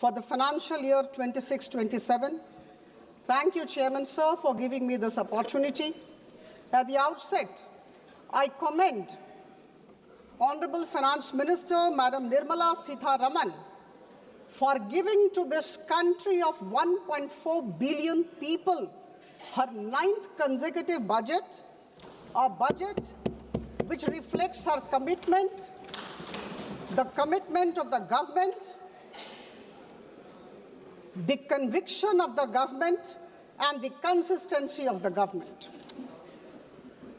for the financial year 26-27. Thank you, Chairman, sir, for giving me this opportunity. At the outset, I commend Honorable Finance Minister, Madam Nirmala Sitharaman, for giving to this country of 1.4 billion people her 9th consecutive budget, a budget which reflects her commitment, the commitment of the government, the conviction of the government, and the consistency of the government.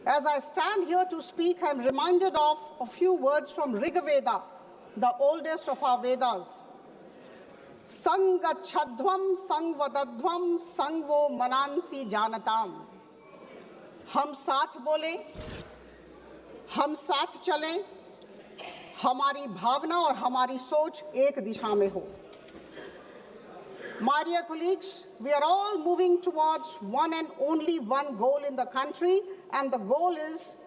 As I stand here to speak, I am reminded of a few words from Rigveda, the oldest of our Vedas. Sangachadhvam sangvadadhvam sangvo manansi janatam. हम साथ बोले, हम साथ चलें, हमारी भावना और हमारी सोच एक दिशा में हो. My dear colleagues, we are all moving towards one and only one goal in the country, and the goal is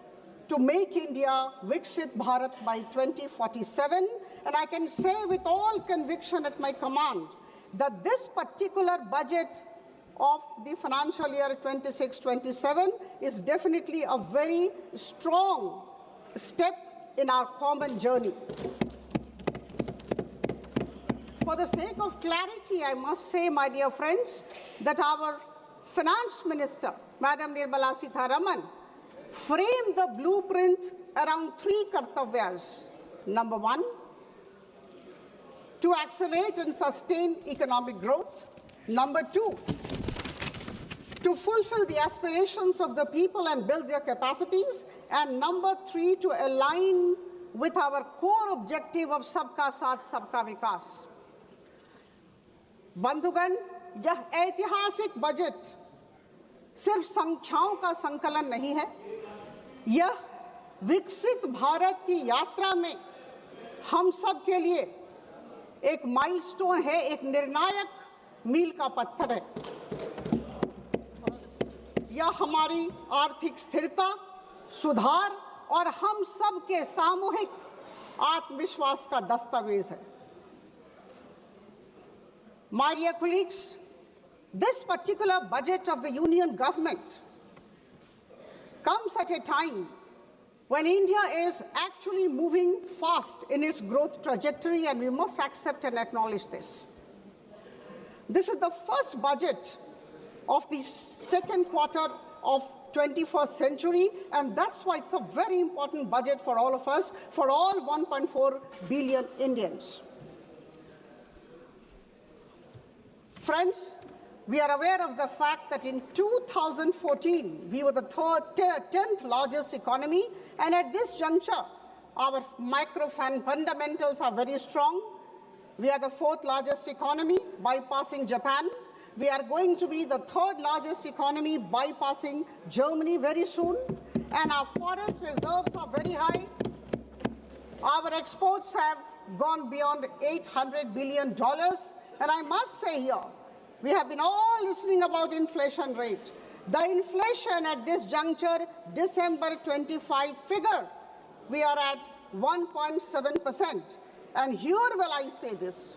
to make India Viksit Bharat by 2047. And I can say with all conviction at my command that this particular budget of the financial year 26-27 is definitely a very strong step in our common journey. For the sake of clarity, I must say, my dear friends, that our Finance Minister, Madam Nirmala Sitharaman, framed the blueprint around 3 kartavyas. Number 1, to accelerate and sustain economic growth. Number 2, to fulfill the aspirations of the people and build their capacities. And number 3, to align with our core objective of Sabka Saath, Sabka Vikas. बंधुगण, यह ऐतिहासिक budget सिर्फ संख्याओं का संकलन नहीं है, यह विकसित भारत की यात्रा में हम सब के लिए एक माइलस्टोन है, एक निर्णायक मील का पत्थर है. यह हमारी आर्थिक स्थिरता, सुधार और हम सब के सामूहिक आत्मविश्वास का दस्तावेज है. My dear colleagues, this particular budget of the Union government comes at a time when India is actually moving fast in its growth trajectory, and we must accept and acknowledge this. This is the first budget of the second quarter of 21st century, and that's why it's a very important budget for all of us, for all 1.4 billion Indians. Friends, we are aware of the fact that in 2014, we were the 10th largest economy, and at this juncture, our macro fundamentals are very strong. We are the 4th largest economy, bypassing Japan. We are going to be the 3rd largest economy, bypassing Germany very soon, and our forest reserves are very high. Our exports have gone beyond $800 billion, and I must say here, we have been all listening about inflation rate. The inflation at this juncture, December 25 figure, we are at 1.7%. And here while I say this,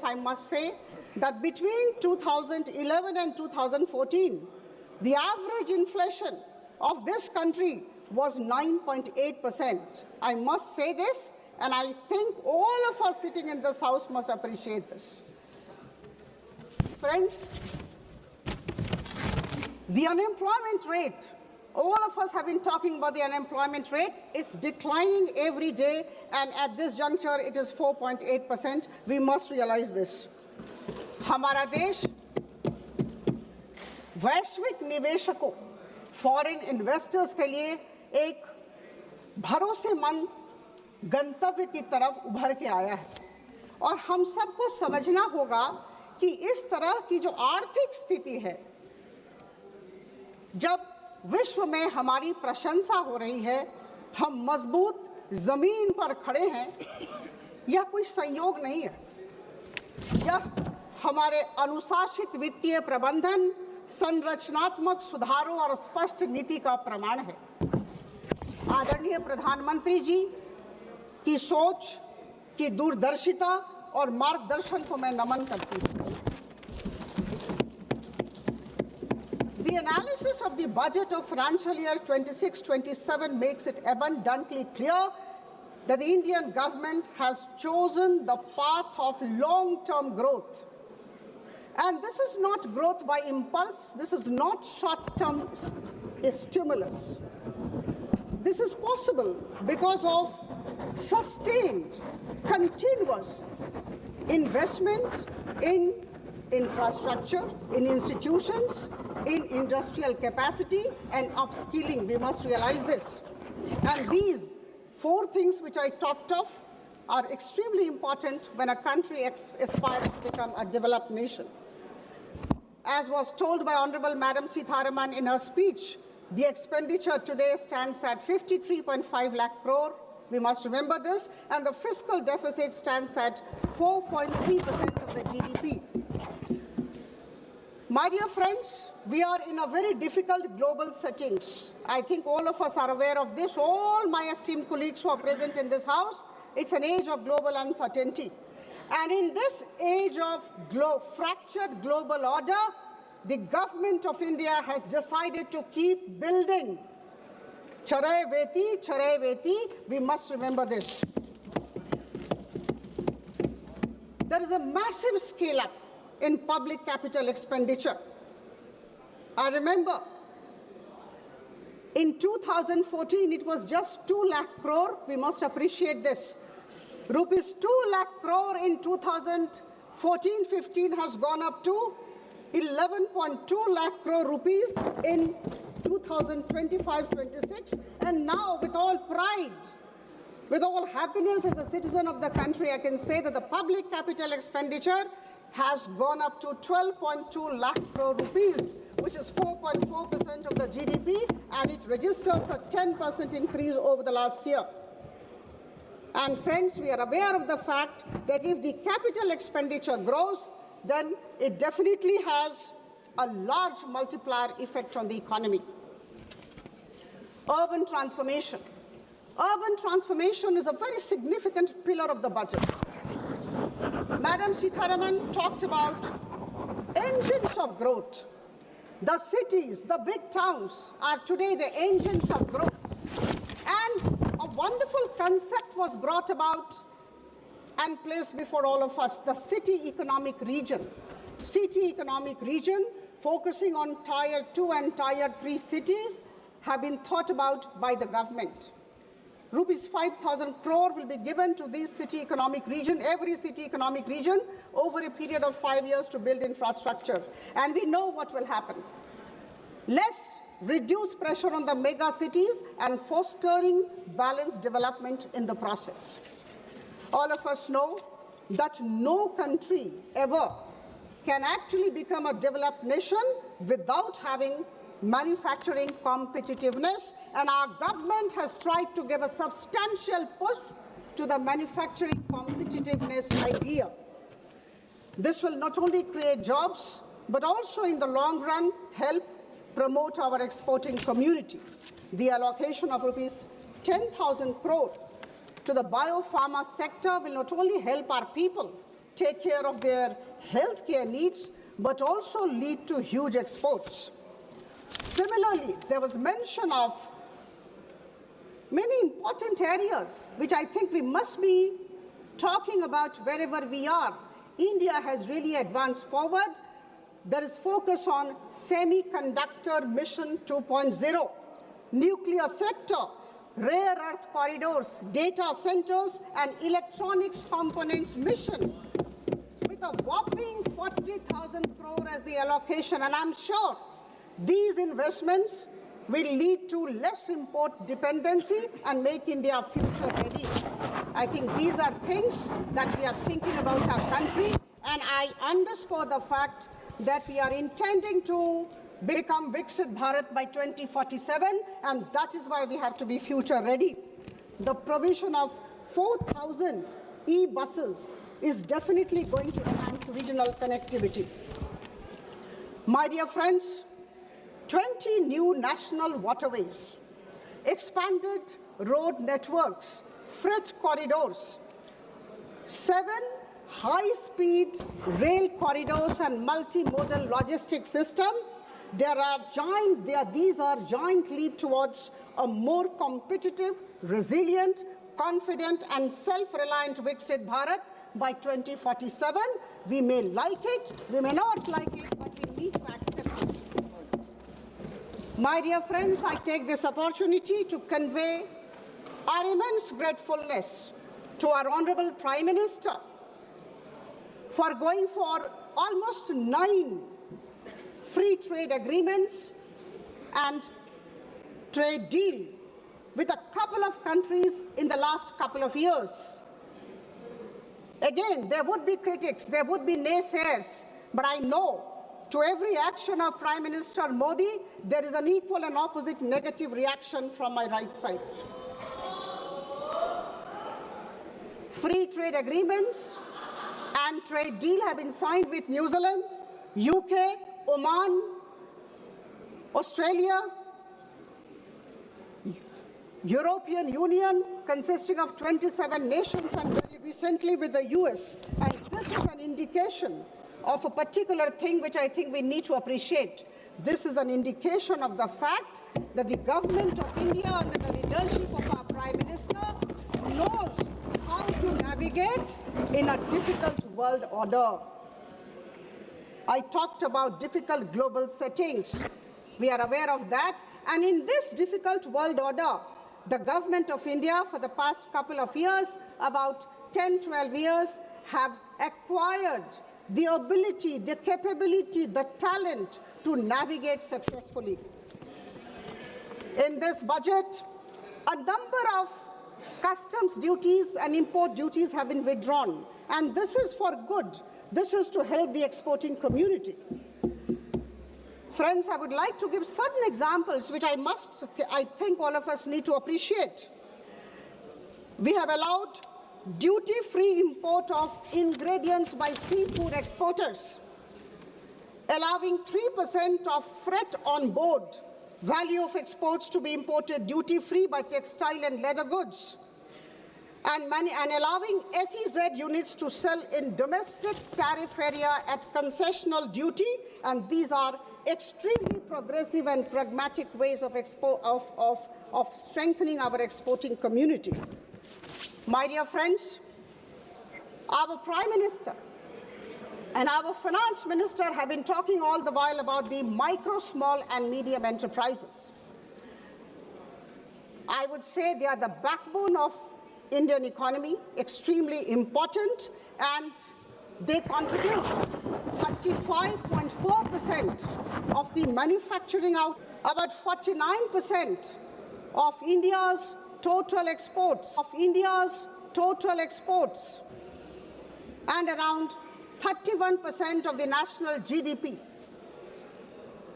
I must say that between 2011 and 2014, the average inflation of this country was 9.8%. I must say this, and I think all of us sitting in this house must appreciate this. Friends, the unemployment rate, all of us have been talking about the unemployment rate. It's declining every day, and at this juncture, it is 4.8%. We must realize this. हमारा देश वैश्विक निवेशकों, foreign investors के लिए एक भरोसेमंद गंतव्य की तरफ उभर के आया है, और हम सबको समझना होगा कि इस तरह की जो आर्थिक स्थिति है, जब विश्व में हमारी प्रशंसा हो रही है, हम मजबूत जमीन पर खड़े हैं, यह कोई संयोग नहीं है. यह हमारे अनुशासित वित्तीय प्रबंधन, संरचनात्मक सुधारों और स्पष्ट नीति का प्रमाण है. आदरणीय प्रधानमंत्री जी की सोच, की दूरदर्शिता और मार्गदर्शन को मैं नमन करती हूँ। The analysis of the budget of financial year 26-27 makes it abundantly clear that the Indian government has chosen the path of long-term growth. And this is not growth by impulse, this is not short-term stimulus. This is possible because of sustained, continuous investment in infrastructure, in institutions, in industrial capacity and upskilling. We must realize this. And these four things which I talked of are extremely important when a country aspires to become a developed nation. As was told by Honorable Madam Sitharaman in her speech, the expenditure today stands at 53.5 lakh crore. We must remember this. And the fiscal deficit stands at 4.3% of the GDP. My dear friends, we are in a very difficult global settings. I think all of us are aware of this. All my esteemed colleagues who are present in this house, it's an age of global uncertainty. And in this age of fractured global order, the government of India has decided to keep building. Charai veti, we must remember this. There is a massive scale up in public capital expenditure. I remember in 2014, it was just 2 lakh crore. We must appreciate this. Rupees 2 lakh crore in 2014-15 has gone up to 11.2 lakh crore rupees in 2025-26. And now, with all pride, with all happiness as a citizen of the country, I can say that the public capital expenditure has gone up to 12.2 lakh crore rupees, which is 4.4% of the GDP, and it registers a 10% increase over the last year. And friends, we are aware of the fact that if the capital expenditure grows, then it definitely has a large multiplier effect on the economy. Urban transformation. Urban transformation is a very significant pillar of the budget. Madam Sitharaman talked about engines of growth. The cities, the big towns are today the engines of growth. And a wonderful concept was brought about and placed before all of us, the city economic region. City economic region focusing on Tier 2 and Tier 3 cities have been thought about by the government. Rupees 5,000 crore will be given to this city economic region, every city economic region, over a period of 5 years to build infrastructure. And we know what will happen. Less reduced pressure on the mega cities and fostering balanced development in the process. All of us know that no country ever can actually become a developed nation without having manufacturing competitiveness, and our government has tried to give a substantial push to the manufacturing competitiveness idea. This will not only create jobs, but also in the long run help promote our exporting community. The allocation of rupees 10,000 crore to the biopharma sector will not only help our people take care of their healthcare needs, but also lead to huge exports. Similarly, there was mention of many important areas which I think we must be talking about wherever we are. India has really advanced forward. There is focus on semiconductor mission 2.0, nuclear sector, rare earth corridors, data centers, and electronics components mission, with a whopping 40,000 crore as the allocation. And I'm sure these investments will lead to less import dependency and make India future ready. I think these are things that we are thinking about our country, and I underscore the fact that we are intending to become Viksit Bharat by 2047, and that is why we have to be future ready. The provision of 4,000 e-buses is definitely going to enhance regional connectivity. My dear friends, 20 new national waterways, expanded road networks, freight corridors, 7 high-speed rail corridors and multimodal logistics system. These are giant leap towards a more competitive, resilient, confident, and self-reliant Viksit Bharat by 2047. We may like it, we may not like it, but we need to accept it. My dear friends, I take this opportunity to convey our immense gratefulness to our Honorable Prime Minister for going for almost 9 free trade agreements and trade deal with a couple of countries in the last couple of years. Again, there would be critics, there would be naysayers, but I know to every action of Prime Minister Modi, there is an equal and opposite negative reaction from my right side. Free trade agreements and trade deal have been signed with New Zealand, UK, Oman, Australia, European Union, consisting of 27 nations, and very recently with the US. And this is an indication of a particular thing which I think we need to appreciate. This is an indication of the fact that the government of India, under the leadership of our Prime Minister, knows how to navigate in a difficult world order. I talked about difficult global settings. We are aware of that. And in this difficult world order, the government of India for the past couple of years, about 10, 12 years, have acquired the ability, the capability, the talent to navigate successfully. In this budget, a number of customs duties and import duties have been withdrawn, and this is for good. This is to help the exporting community. Friends, I would like to give certain examples which I think all of us need to appreciate. We have allowed duty-free import of ingredients by seafood exporters, allowing 3% of freight on board value of exports to be imported duty-free by textile and leather goods, and allowing SEZ units to sell in domestic tariff area at concessional duty, and these are extremely progressive and pragmatic ways of strengthening our exporting community. My dear friends, our Prime Minister and our Finance Minister have been talking all the while about the micro, small and medium enterprises. I would say they are the backbone of Indian economy, extremely important, and they contribute 35.4% of the manufacturing out, about 49% of India's total exports, and around 31% of the national GDP.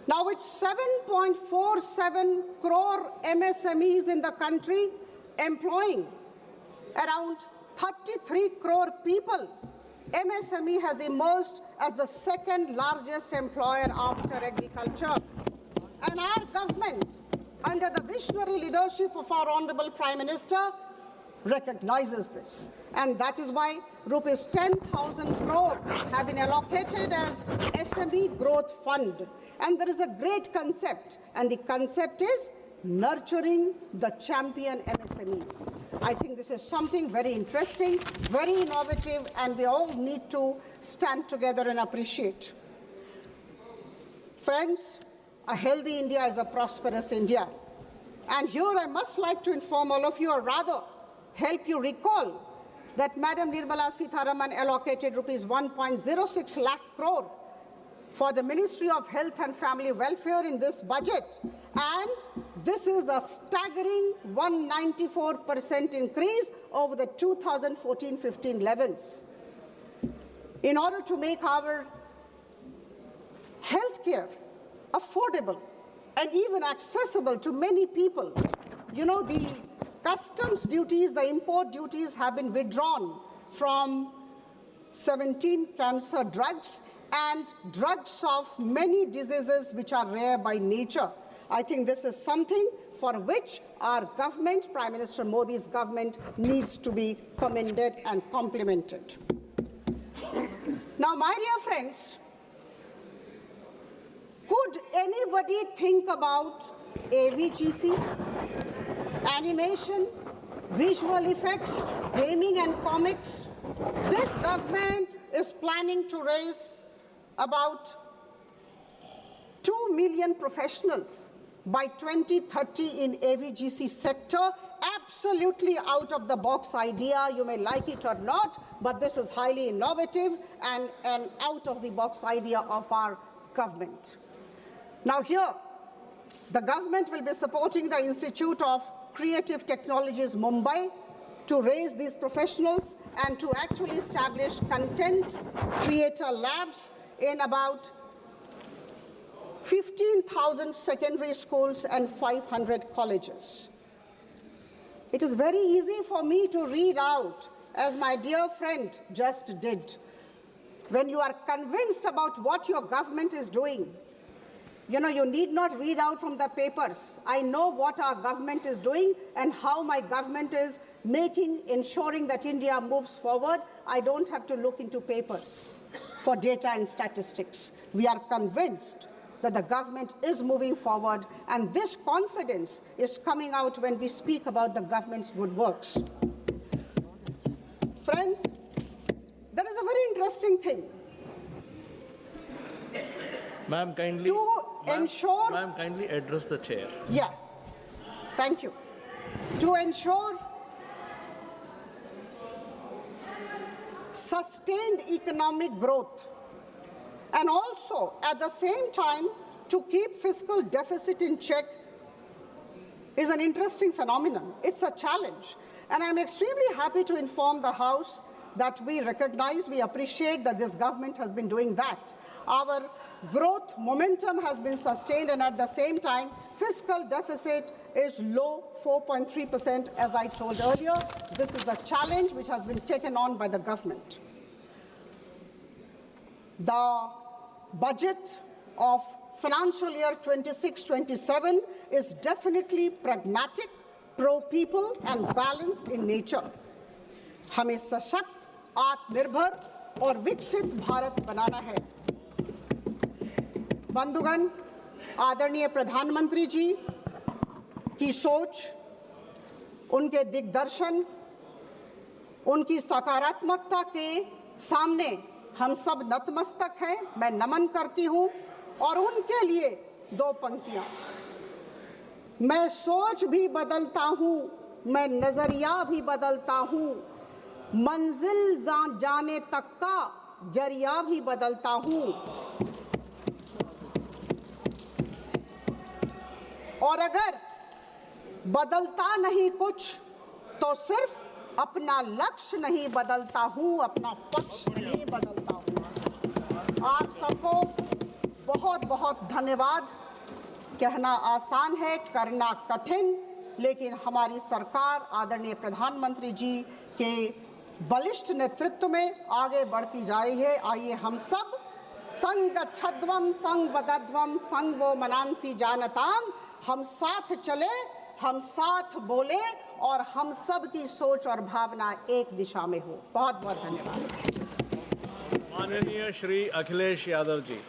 Now, with 7.47 crore MSMEs in the country, employing around 33 crore people, MSME has emerged as the second largest employer after agriculture. And our government, under the visionary leadership of our Honorable Prime Minister, recognizes this. And that is why rupees 10,000 crore have been allocated as SME Growth Fund. And there is a great concept, and the concept is nurturing the champion MSMEs. I think this is something very interesting, very innovative, and we all need to stand together and appreciate. Friends, a healthy India is a prosperous India. And here I must like to inform all of you, or rather help you recall, that Madam Nirmala Sitharaman allocated rupees 1.06 lakh crore for the Ministry of Health and Family Welfare in this budget. And this is a staggering 194% increase over the 2014-15 levels. In order to make our healthcare affordable and even accessible to many people, you know, the customs duties, the import duties have been withdrawn from 17 cancer drugs and drugs of many diseases which are rare by nature. I think this is something for which our government, Prime Minister Modi's government, needs to be commended and complimented. my dear friends, could anybody think about AVGC, animation, visual effects, gaming and comics? This government is planning to raise about 2 million professionals by 2030 in AVGC sector. Absolutely out of the box idea, you may like it or not, but this is highly innovative and an out of the box idea of our government. Now here, the government will be supporting the Institute of Creative Technologies Mumbai to raise these professionals and to actually establish content creator labs in about 15,000 secondary schools and 500 colleges. It is very easy for me to read out, as my dear friend just did. When you are convinced about what your government is doing, you need not read out from the papers. I know what our government is doing and how my government is ensuring that India moves forward. I don't have to look into papers for data and statistics. We are convinced that the government is moving forward, and this confidence is coming out when we speak about the government's good works. Friends, there is a very interesting thing. Ma'am, kindly address the chair. Yeah, thank you. To ensure sustained economic growth, and also, at the same time, to keep fiscal deficit in check is an interesting phenomenon. It's a challenge. And I'm extremely happy to inform the House that we recognize, we appreciate that this government has been doing that. Our growth momentum has been sustained, and at the same time, fiscal deficit is low, 4.3%, as I told earlier. This is a challenge which has been taken on by the government. The budget of financial year 26-27 is definitely pragmatic, pro-people, and balanced in nature. हमें सशक्त, आत्मनिर्भर और विकसित भारत बनाना है। बंधुगण, आदरणीय प्रधानमंत्री जी की सोच, उनके दिग्दर्शन, उनकी सकारात्मकता के सामने हम सब नतमस्तक हैं। मैं नमन करती हूं और उनके लिए दो पंक्तियां। मैं सोच भी बदलता हूं, मैं नजरिया भी बदलता हूं, मंजिल जाने तक का जरिया भी बदलता हूं, और अगर बदलता नहीं कुछ तो सिर्फ अपना लक्ष्य नहीं बदलता हूं, अपना पक्ष नहीं बदलता हूं। आप सबको बहुत बहुत धन्यवाद। कहना आसान है, करना कठिन, लेकिन हमारी सरकार आदरणीय प्रधानमंत्री जी के बलिष्ठ नेतृत्व में आगे बढ़ती जा रही है। आइए हम सब संग गच्छध्वम संग वदध्वम संग वो मनांसी जानताम, हम साथ चले, हम साथ बोले और हम सब की सोच और भावना एक दिशा में हो। बहुत बहुत धन्यवाद। माननीय श्री अखिलेश यादव जी।